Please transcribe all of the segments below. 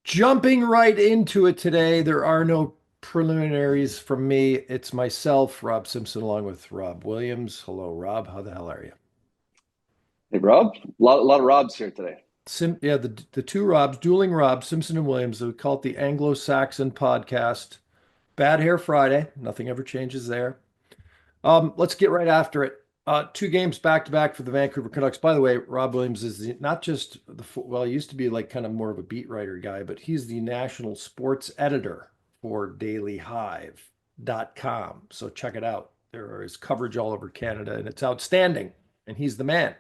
Jumping right into it today, there are no preliminaries from me. It's myself, Rob Simpson, along with Rob Williams. Hello, Rob. How the hell are you? Hey, Rob. A lot of Robs here today. Yeah, the two Robs, dueling Robs, Simpson and Williams. We call it the Anglo-Saxon podcast. Bad Hair Friday. Nothing ever changes there. Let's get right after it. Two games back to back for the Vancouver Canucks. By the way, Rob Williams is not just well, he used to be like kind of more of a beat writer guy, but he's the national sports editor for Hive.com. So check it out. There is coverage all over Canada, and it's outstanding. And he's the man.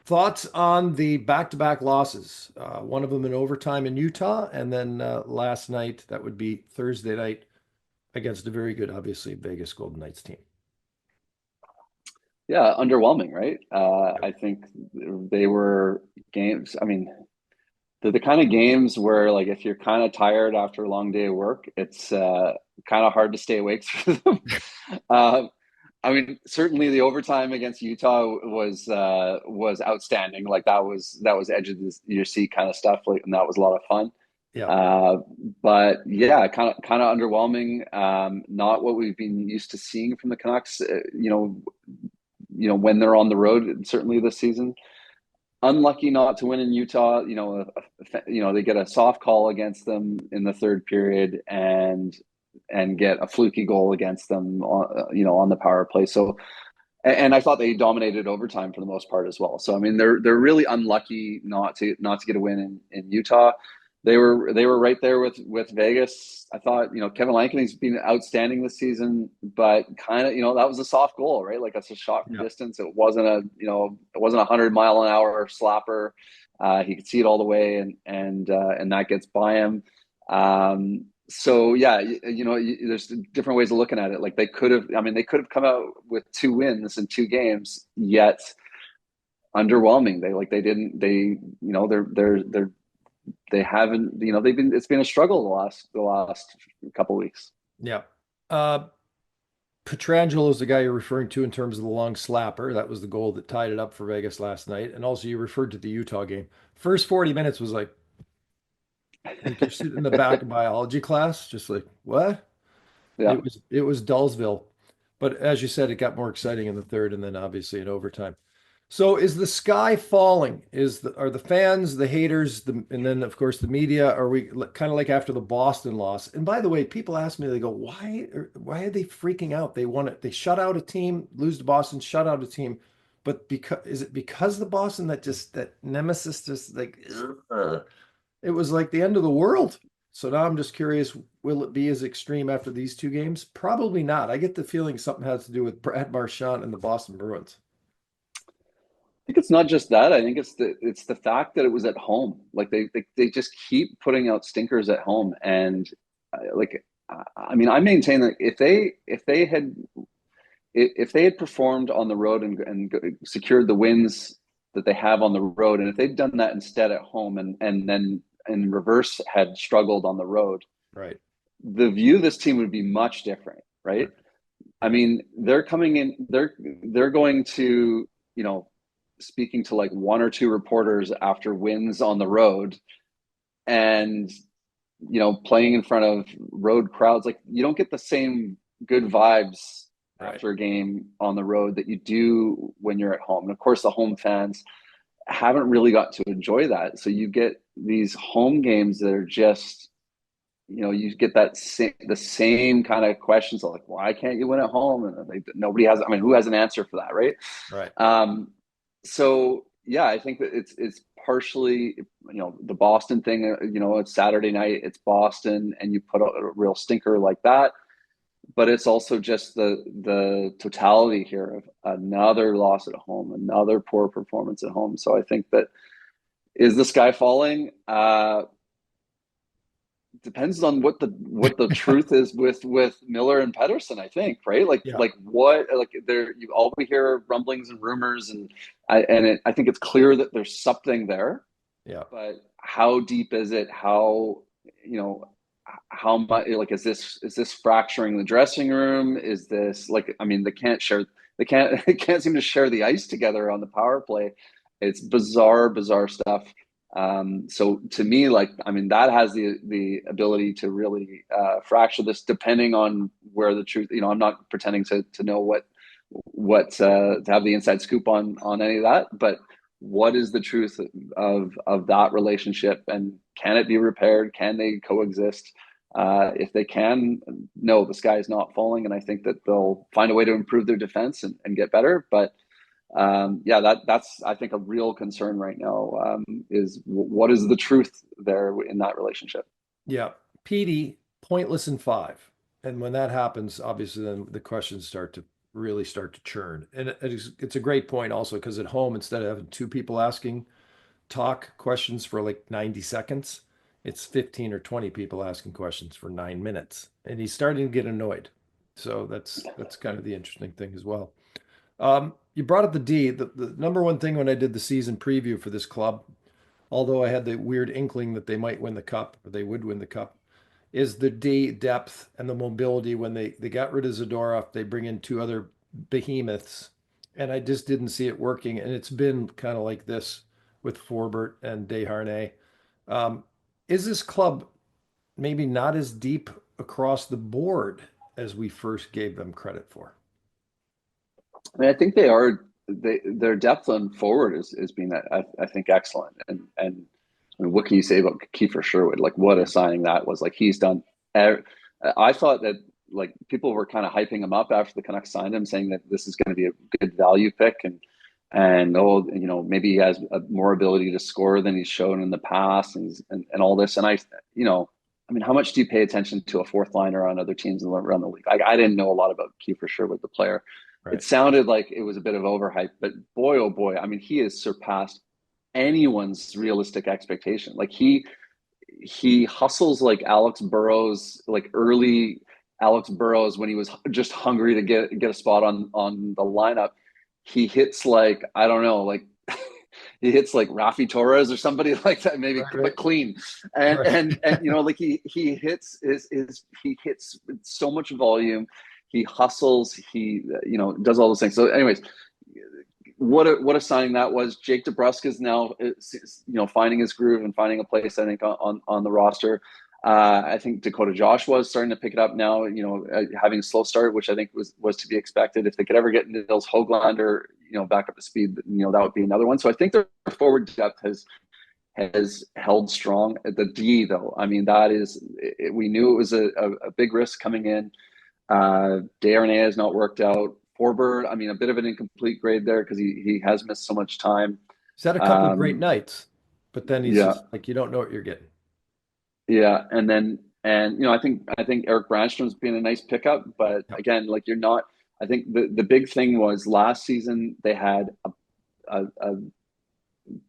Thoughts on the back-to-back losses? One of them in overtime in Utah, and then last night, that would be Thursday night against a very good, obviously, Vegas Golden Knights team. Yeah, underwhelming, right? I think they were games. I mean, they're the kind of games where, like, if you're kind of tired after a long day of work, it's kind of hard to stay awake through them. Uh, I mean, certainly the overtime against Utah was outstanding. Like that was edge of your seat kind of stuff. Like, and that was a lot of fun. Yeah. Uh, but yeah, kind of underwhelming. Not what we've been used to seeing from the Canucks. When they're on the road, certainly this season. Unlucky not to win in Utah. They get a soft call against them in the third period and get a fluky goal against them on the power play. So and I thought they dominated overtime for the most part as well. So I mean, they're really unlucky not to get a win in Utah. They were right there with Vegas. I thought Kevin Lankany's been outstanding this season, but kind of that was a soft goal, right? Like that's a shot from Yeah. distance. It wasn't 100-mile-an-hour slapper. He could see it all the way, and that gets by him. So yeah, there's different ways of looking at it. Like they could have come out with two wins in two games, yet underwhelming. They didn't they haven't it's been a struggle the last couple of weeks. Yeah. Uh, Petrangelo is the guy you're referring to in terms of the long slapper. That was the goal that tied it up for Vegas last night. And also, you referred to the Utah game. First 40 minutes was like you're sitting in the back of biology class, just like, what? Yeah. It was Dullsville. But as you said, it got more exciting in the third and then obviously in overtime. So is the sky falling? Are the fans, the haters, and then of course the media? Are we kind of like after the Boston loss? And by the way, people ask me, they go, why are they freaking out? They shut out a team, lose to Boston, shut out a team. But because is it because the Boston that nemesis just like ugh, it was like the end of the world. So now I'm just curious, will it be as extreme after these two games? Probably not. I get the feeling something has to do with Brad Marchand and the Boston Bruins. I think it's not just that. I think it's the fact that it was at home. Like they just keep putting out stinkers at home, and like I mean, I maintain that if they had performed on the road and secured the wins that they have on the road, and if they'd done that instead at home, and then in reverse had struggled on the road, Right. the view of this team would be much different, right? Right. I Yeah. mean, they're coming in, they're going to, speaking to like one or two reporters after wins on the road and, playing in front of road crowds. Like you don't get the same good vibes Right. after a game on the road that you do when you're at home. And of course, the home fans haven't really got to enjoy that. So you get these home games that are just, you get the same kind of questions like, why can't you win at home? And nobody has, I mean, who has an answer for that, right? Right. Um, so yeah, I think that it's partially, the Boston thing. It's Saturday night, it's Boston, and you put out a real stinker like that. But it's also just the totality here of another loss at home, another poor performance at home. So I think that is the sky falling? Depends on what the truth is with Miller and Pettersson, I think, right? Like Yeah. like what like there you all we hear rumblings and rumors, and I think it's clear that there's something there, Yeah. but how deep is it? You know how much, like, is this fracturing the dressing room? Is this, like, I mean, they can't seem to share the ice together on the power play. It's bizarre stuff. So to me, like, I mean, that has the ability to really fracture this, depending on where the truth. I'm not pretending to know to have the inside scoop on any of that, but what is the truth of that relationship, and can it be repaired? Can they coexist? If they can, no, the sky is not falling, and I think that they'll find a way to improve their defense and get better. But yeah, that's I think a real concern right now, is what is the truth there in that relationship. Yeah. Petey, pointless in five. And when that happens, obviously then the questions start to churn. And it's a great point also because at home, instead of having two people asking talk questions for like 90 seconds, it's 15 or 20 people asking questions for 9 minutes. And he's starting to get annoyed. So that's kind of the interesting thing as well. You brought up the D. The number one thing when I did the season preview for this club, although I had the weird inkling that they might win the cup or they would win the cup, is the D depth and the mobility. When they got rid of Zadorov, they bring in two other behemoths, and I just didn't see it working. And it's been kind of like this with Forbert and Desharnais. Um, is this club maybe not as deep across the board as we first gave them credit for? I mean, I think they are. Their depth on forward is being, I think, excellent. And I mean, what can you say about Kiefer Sherwood? Like, what a Yeah. signing that was! Like, he's done. I thought that, like, people were kind of hyping him up after the Canucks signed him, saying that this is going to be a good value pick, and oh, maybe he has more ability to score than he's shown in the past, and all this. And I mean, how much do you pay attention to a fourth liner on other teams around the league? I didn't know a lot about Kiefer Sherwood, the player. It Right. sounded like it was a bit of overhype, but boy, oh boy, I mean, he has surpassed anyone's realistic expectation. Like, he hustles like Alex Burrows, like early Alex Burrows when he was just hungry to get a spot on the lineup. He hits like, I don't know, like he hits like Rafi Torres or somebody like that, maybe, Right, but right, clean. And right. and like he hits he hits so much volume. He hustles. He does all those things. So, anyways, what a signing that was. Jake DeBrusk is now finding his groove and finding a place, I think, on the roster. I think Dakota Joshua is starting to pick it up now. Having a slow start, which I think was to be expected. If they could ever get Nils Höglander, back up to speed, that would be another one. So I think their forward depth has held strong. The D, though, I mean, we knew it was a big risk coming in. Desharnais has not worked out. Forbert, I mean, a bit of an incomplete grade there because he has missed so much time. He's had a couple of great Um, nights, but then he's yeah, just like you don't know what you're getting. yeah, and I think Eric Brandstrom's been a nice pickup, but Yep. again, like, you're not. I think the big thing was last season they had a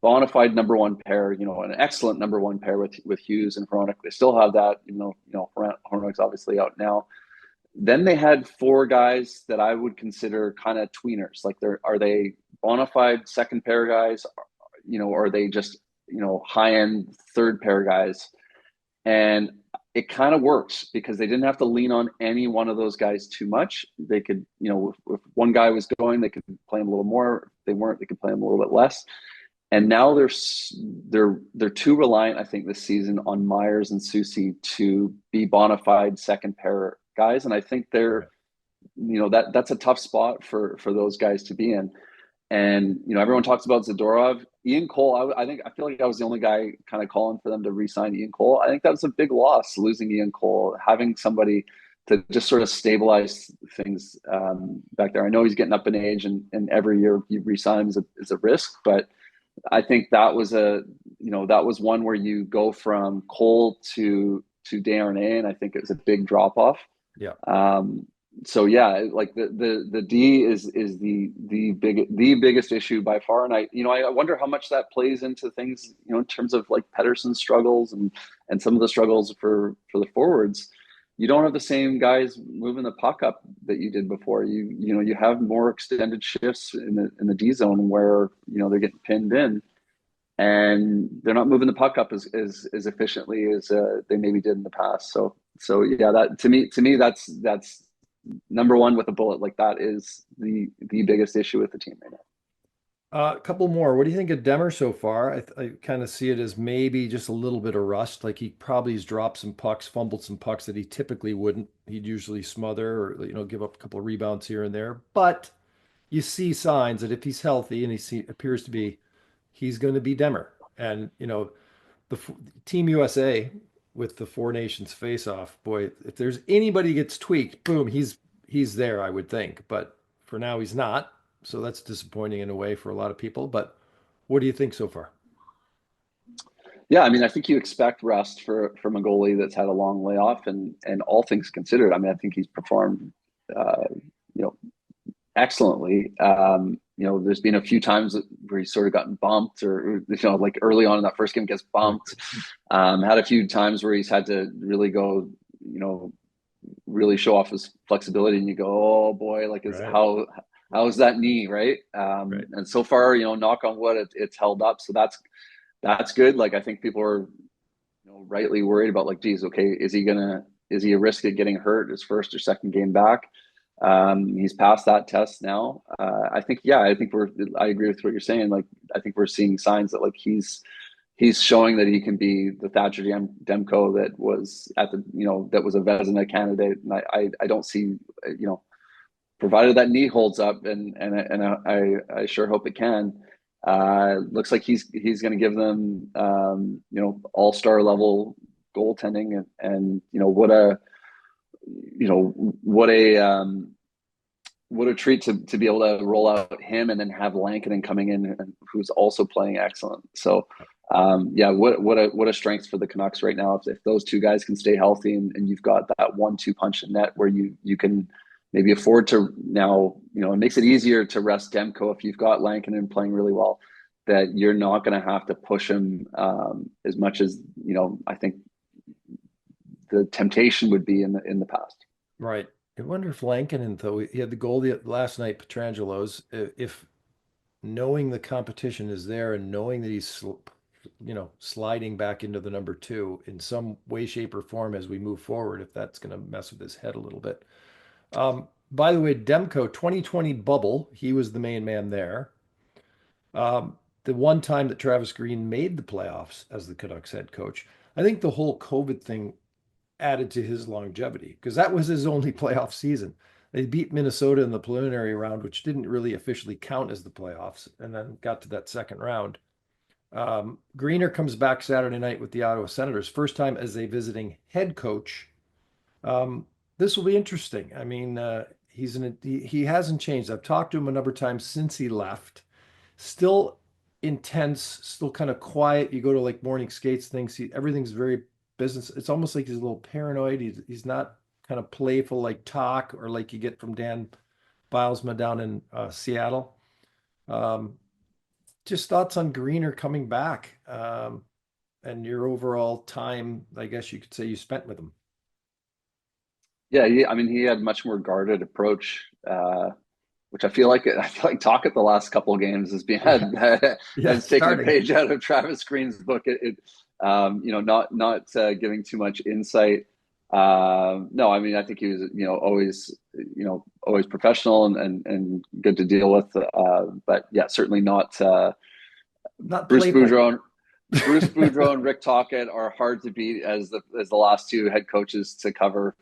bona fide number one pair, an excellent number one pair with Hughes and Hronik. They still have that, even though Hronik's obviously out now. Then they had four guys that I would consider kind of tweeners. Like, are they bona fide second pair guys? Or are they just, high end third pair guys? And it kind of works because they didn't have to lean on any one of those guys too much. They could, if one guy was going, they could play him a little more. If they weren't, they could play him a little bit less. And now they're too reliant, I think, this season on Myers and Susie to be bona fide second pair guys. And I think Right. that's a tough spot for those guys to be in. And everyone talks about Zadorov, Ian Cole. I feel like I was the only guy kind of calling for them to re-sign Ian Cole. I think that was a big loss, losing Ian Cole, having somebody to just sort of stabilize things back there. I know he's getting up in age, and every year you re-sign him is a risk, but I think that was one where you go from Cole to Desharnais, and I think it was a big drop off. Yeah. Um, so yeah, like the D is the biggest issue by far, and I wonder how much that plays into things, in terms of like Pettersson's struggles and some of the struggles for the forwards. You don't have the same guys moving the puck up that you did before. You have more extended shifts in the D zone where they're getting pinned in, and they're not moving the puck up as efficiently as they maybe did in the past. So yeah, that to me that's number one with a bullet. Like, that is the biggest issue with the team right now. A couple more. What do you think of Demmer so far? I kind of see it as maybe just a little bit of rust. Like he probably has dropped some pucks, fumbled some pucks that he typically wouldn't. He'd usually smother or give up a couple of rebounds here and there. But you see signs that if he's healthy and appears to be, he's going to be Demmer. And the Team USA with the Four Nations face-off, boy, if there's anybody gets tweaked, boom, he's there, I would think. But for now, he's not. So that's disappointing in a way for a lot of people. But what do you think so far? Yeah, I mean, I think you expect rest from a goalie that's had a long layoff, and all things considered, I mean, I think he's performed, you know, excellently. There's been a few times where he's sort of gotten bumped, or like early on in that first game gets Right. bumped. Had a few times where he's had to really go, really show off his flexibility, and you go, oh boy, like is Right. how's that knee, right? Right. And so far, knock on wood, it's held up, so that's good. Like I think people are, rightly worried about like, geez, okay, is he a risk of getting hurt his first or second game back? He's passed that test now. I think, yeah, I agree with what you're saying. Like, I think we're seeing signs that like he's showing that he can be the Thatcher Demko that was that was a Vezina candidate. And I don't see, provided that knee holds up, and I sure hope it can. Looks like he's going to give them all-star level goaltending, and you know what a what a treat to be able to roll out him and then have Lankinen coming in, who's also playing excellent. So yeah, what a strength for the Canucks right now. If those two guys can stay healthy, and you've got that 1-2 punch in net where you can maybe afford to now, it makes it easier to rest Demko if you've got Lankinen playing really well, that you're not going to have to push him as much as I think the temptation would be in the past. Right. I wonder if Lankinen, though, he had the goal last night, Petrangelo's, if knowing the competition is there and knowing that sliding back into the number two in some way, shape, or form as we move forward, if that's going to mess with his head a little bit. By the way, Demko 2020 bubble, he was the main man there. The one time that Travis Green made the playoffs as the Canucks head coach, I think the whole COVID thing added to his longevity because that was his only playoff season. They beat Minnesota in the preliminary round, which didn't really officially count as the playoffs, and then got to that second round. Greener comes back Saturday night with the Ottawa Senators, first time as a visiting head coach. This will be interesting. I mean, he hasn't changed. I've talked to him a number of times since he left. Still intense, still kind of quiet. You go to like morning skates, things. Everything's very business. It's almost like he's a little paranoid. He's not kind of playful like talk or like you get from Dan Bilesma down in Seattle. Um, just thoughts on Greener coming back and your overall time, I guess you could say you spent with him. Yeah, I mean, he had much more guarded approach, which I feel like Tocchet the last couple of games has been Yeah, yeah, has taken a starting. page out of Travis Green's book. Not giving too much insight. No, I mean, I think he was always professional and good to deal with. But yeah, certainly not Not Bruce playful. Boudreau. Bruce Boudreau and Rick Tocchet are hard to beat as the last two head coaches to cover.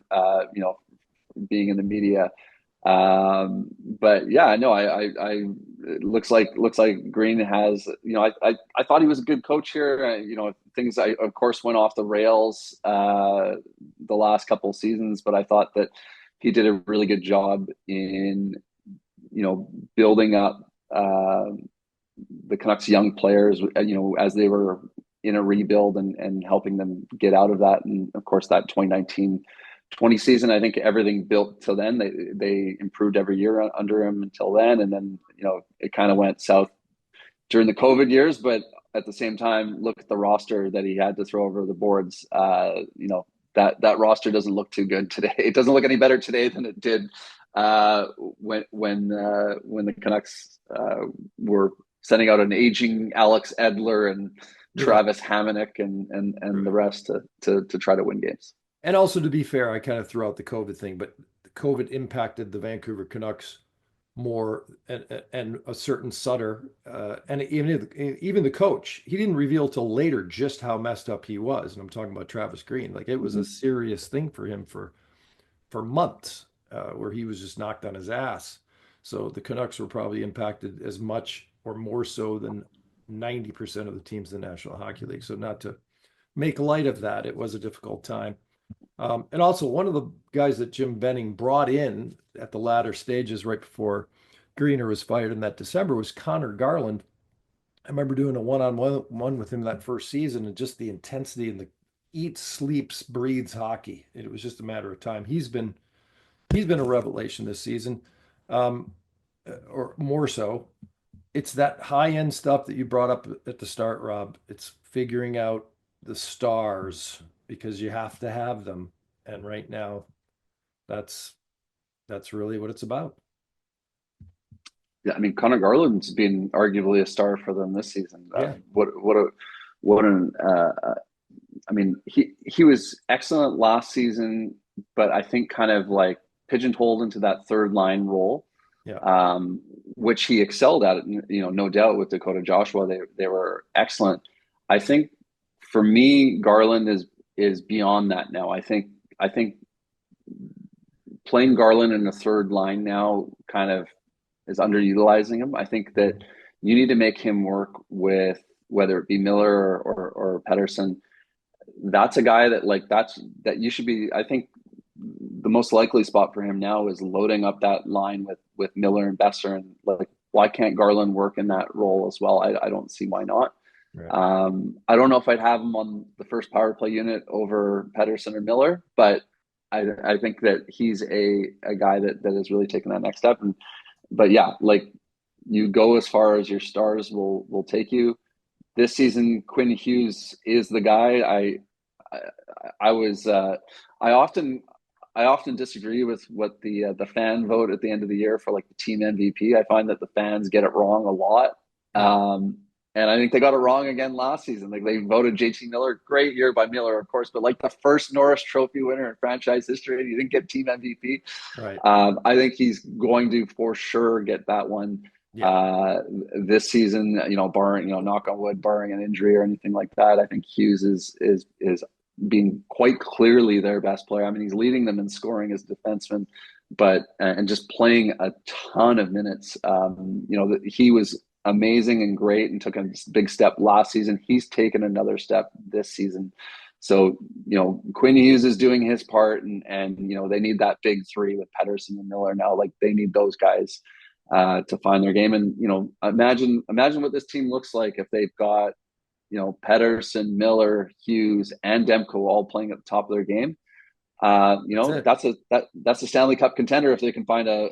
Being in the media. But yeah, no, I it looks like Green has, I thought he was a good coach here. Things of course went off the rails the last couple of seasons, but I thought that he did a really good job in, building up the Canucks young players, as they were in a rebuild, and helping them get out of that. And of course, that 2019-20 season, I think everything built till then. They improved every year under him until then, and then it kind of went south during the COVID years. But at the same time, look at the roster that he had to throw over the boards. That roster doesn't look too good today. It doesn't look any better today than it did when the Canucks were sending out an aging Alex Edler and Yeah. Travis Hamonic and the rest to try to win games. And also to be fair, I kind of threw out the COVID thing, but the COVID impacted the Vancouver Canucks more, and a certain Sutter, and even the coach, he didn't reveal till later just how messed up he was. And I'm talking about Travis Green. Like it was a Mhm. serious thing for him for months, where he was just knocked on his ass. So the Canucks were probably impacted as much or more so than 90% of the teams in the National Hockey League. So not to make light of that, it was a difficult time. And also, one of the guys that Jim Benning brought in at the latter stages right before Greener was fired in that December was Connor Garland. I remember doing a one-on-one with him that first season, and just the intensity and the eats, sleeps, breathes hockey. It was just a matter of time. He's been a revelation this season, um, or more so. It's that high end stuff that you brought up at the start, Rob. It's figuring out the stars because you have to have them. And right now, that's that's really what it's about. Yeah, I mean, Connor Garland's been arguably a star for them this season. Yeah. What an I mean, he was excellent last season, but I think kind of like pigeonholed into that third line role, Yeah. um, which he excelled at. You know, no doubt with Dakota Joshua, they were excellent. I think for me, Garland is beyond that now. I think playing Garland in the third line now kind of is underutilizing him. I think that Mhm. you need to make him work with whether it be Miller or Pettersson. That's a guy that that you should be. I think the most likely spot for him now is loading up that line with Miller and Besser, and like why can't Garland work in that role as well? I don't see why not. Right. I don't know if I'd have him on the first power play unit over Pettersson or Miller, but I think that he's a guy that has really taken that next step. And but yeah, like you go as far as your stars will take you. This season, Quinn Hughes is the guy. I, I was I often I often disagree with what the fan vote at the end of the year for like the team MVP. I find that the fans get it wrong a lot. Yeah. Um, and I think they got it wrong again last season. Like they voted JT Miller, great year by Miller, of course, but like the first Norris Trophy winner in franchise history, and he didn't get team MVP. Right. I think he's going to for sure get that one Yeah. uh, this season. You know, barring knock on wood, barring an injury or anything like that. I think Hughes is being quite clearly their best player. I mean, he's leading them in scoring as a defenseman, but and just playing a ton of minutes. He was amazing and great and took a big step last season. He's taken another step this season. So, Quinn Hughes is doing his part, and they need that big three with Pettersson and Miller now. Like they need those guys to find their game. And imagine what this team looks like if they've got Pettersson, Miller, Hughes, and Demko all playing at the top of their game. That's it. That's a Stanley Cup contender if they can find a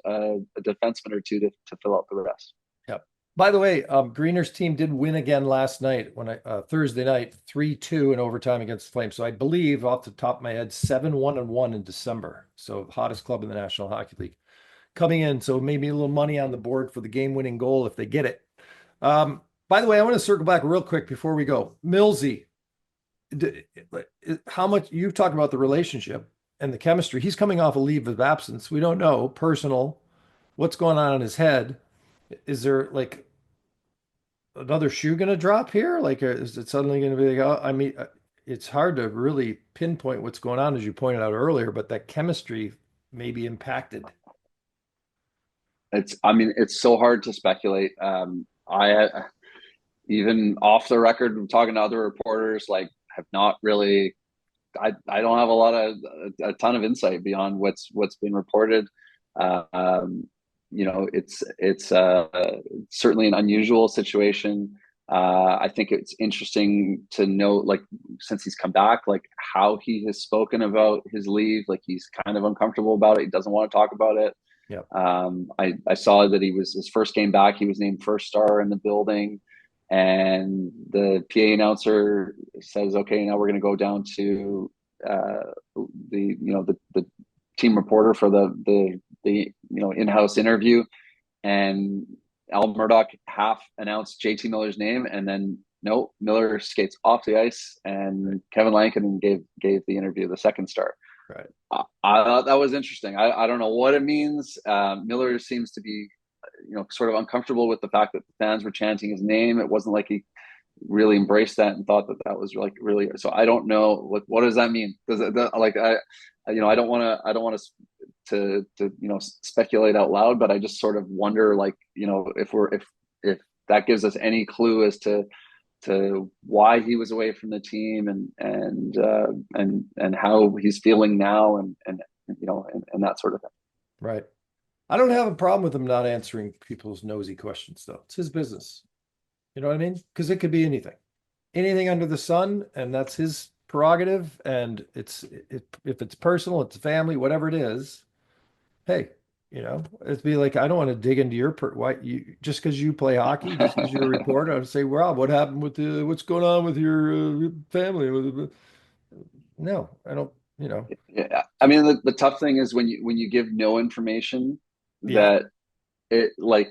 defenseman or two to fill out the rest. Yep. By the way, Greener's team did win again last night when Thursday night, 3-2 in overtime against the Flames. So I believe off the top of my head, 7-1-1 in December. So hottest club in the National Hockey League coming in. So maybe a little money on the board for the game-winning goal if they get it. By the way, I want to circle back real quick before we go. Millsy, how much you've talked about the relationship and the chemistry. He's coming off a leave of absence. We don't know personal what's going on in his head. Is there like another shoe going to drop here? Like, is it suddenly going to be like, oh, I mean, it's hard to really pinpoint what's going on, as you pointed out earlier, but that chemistry may be impacted. I mean, it's so hard to speculate. I even off the record, talking to other reporters, like have not really. I don't have a ton of insight beyond what's been reported. Uh, um, it's certainly an unusual situation. I think it's interesting to note, like since he's come back, like how he has spoken about his leave. Like he's kind of uncomfortable about it. He doesn't want to talk about it. Yeah. I saw that he was his first game back. He was named first star in the building, and the PA announcer says, "Okay, now we're going to go down to the team reporter for the in-house interview." And Al Murdoch half announced JT Miller's name, and then no, Miller skates off the ice, and Kevin Lankin gave the interview the second star. Right. I thought that was interesting. I don't know what it means. Miller seems to be sort of uncomfortable with the fact that the fans were chanting his name. It wasn't like he really embraced that and thought that that was like really. So I don't know what does that mean? Does it like I don't want to speculate out loud, but I just sort of wonder like if that gives us any clue as to why he was away from the team and how he's feeling now and that sort of thing. Right. I don't have a problem with him not answering people's nosy questions, though. It's his business. You know what I mean? Because it could be anything under the sun, and that's his prerogative. And if it's personal, it's family, whatever it is. Hey, it'd be like I don't want to dig into your why you just because you play hockey, just because you're a reporter. I'd say, Rob, what happened with what's going on with your family? No, I don't. Yeah, I mean the tough thing is when you give no information Yeah, that it like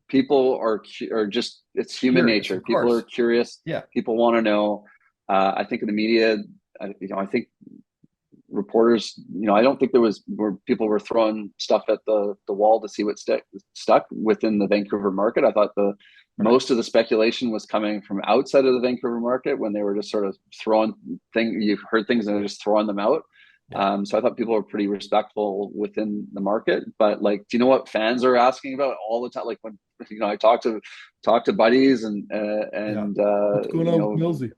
people are just it's human curious, nature. of People are course. curious. Yeah, People want to know. I think in the media, I think reporters, I don't think there was where people were throwing stuff at the wall to see what stuck within the Vancouver market. I thought the right. most of the speculation was coming from outside of the Vancouver market when they were just sort of throwing things. You've heard things and they're just throwing them out. Yeah, So I thought people were pretty respectful within the market. But like, do you know what fans are asking about all the time? Like when I talk to buddies yeah. and What's going on with Millsy?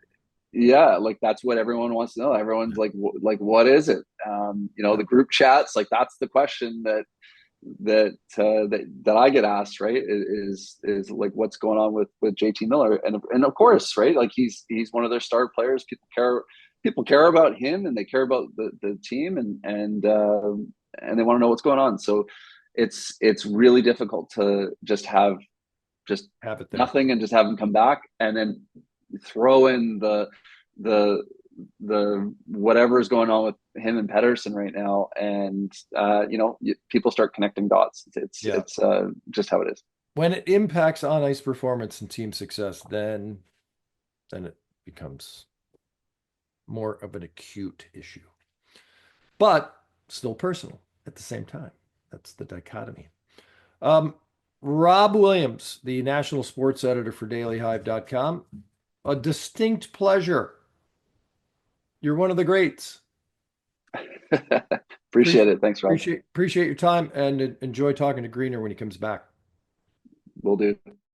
yeah, like that's what everyone wants to know. Everyone's like what is it? Yeah, The group chats, like that's the question that I get asked, right? Is like what's going on with JT Miller, and of course, right? Like he's one of their star players. People care about him, and they care about the team, and they want to know what's going on. So it's really difficult to just have just have it there. nothing and just have him come back and then throw in the whatever's going on with him and Pettersson right now, and people start connecting dots. Yeah. It's just how it is. When it impacts on ice performance and team success, then it becomes more of an acute issue, but still personal at the same time. That's the dichotomy. Um, Rob Williams, the national sports editor for dailyhive.com. A distinct pleasure. You're one of the greats. Appreciate it. Thanks, Rob. Appreciate your time and enjoy talking to Greener when he comes back. We'll do.